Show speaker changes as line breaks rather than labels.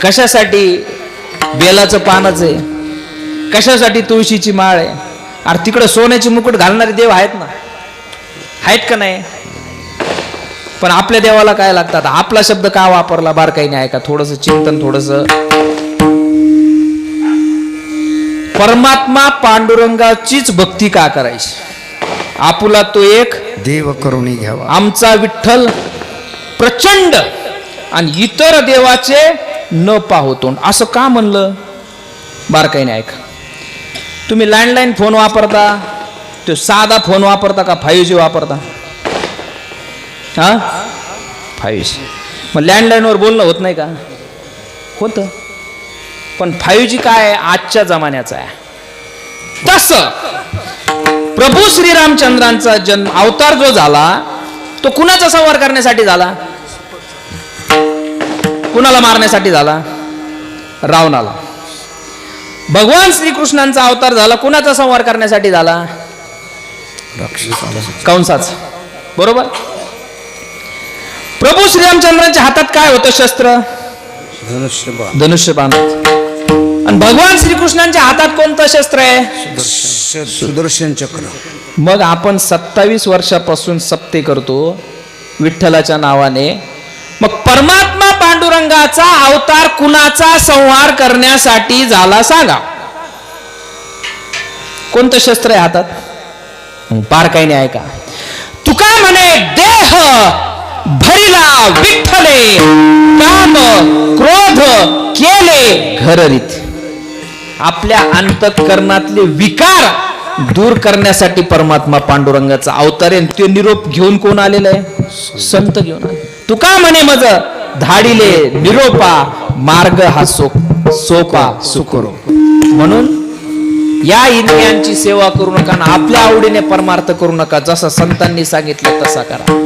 कशासाठी बेलाचं पानच आहे, कशासाठी तुळशीची माळ आहे. अरे तिकडे सोन्याची मुकुट घालणारे देव आहेत ना, आहेत का नाही? पण आपल्या देवाला काय लागतात? आपला शब्द का वापरला बारकाईने ऐका, थोडस चिंतन, थोडस. परमात्मा पांडुरंगाचीच भक्ती का करायची? आपुला तो एक
देव करुणी घ्यावा
आमचा विठ्ठल प्रचंड आणि इतर देवाचे न पाहतो, असं का म्हणलं? बारकाईने ऐका. तुम्ही लँडलाईन फोन वापरता, तो साधा फोन वापरता का 5G वापरता? हा 5G. मग लँडलाईनवर बोलणं होत नाही का? होतं. पण 5G काय आजच्या जमान्याचा आहे. तसं प्रभू श्रीरामचंद्रांचा जन्म अवतार जो झाला तो कुणाचा संहार करण्यासाठी झाला? कुणाला मारण्यासाठी झाला? रावणाला. भगवान श्रीकृष्णांचा अवतार झाला कुणाचा संहार करण्यासाठी झाला? कंसाचा. बरोबर. प्रभू श्रीरामचंद्रांच्या हातात काय होतं शस्त्र? धनुष्यबाण. आणि भगवान श्रीकृष्णांच्या हातात कोणतं शस्त्र आहे?
सुदर्शन चक्र.
मग आपण 27 वर्षापासून सप्ते करतो विठ्ठलाच्या नावाने. मग परमात्मा पांडुरंगाचा अवतार कुणाचा संहार करण्यासाठी झाला सांगा? कोणतं शस्त्र आहे हातात? बारकाईने ऐका. तुका म्हणे देह भरिला विठ्ठले, काम क्रोध केले घररीत. आपल्या अंतःकरणातले विकार दूर करण्यासाठी परमात्मा पांडुरंगाचा अवतार आहे. ते निरोप घेऊन कोण आलेला आहे? संत घेऊन आले. तुका म्हणे मज धाडिले निरोपा, मार्ग हा सोपा सुकरो. म्हणून या इंद्रियांची सेवा करू नका, आपल्या आवडीने परमार्थ करू नका. जसा संतांनी सांगितलं तसा करा.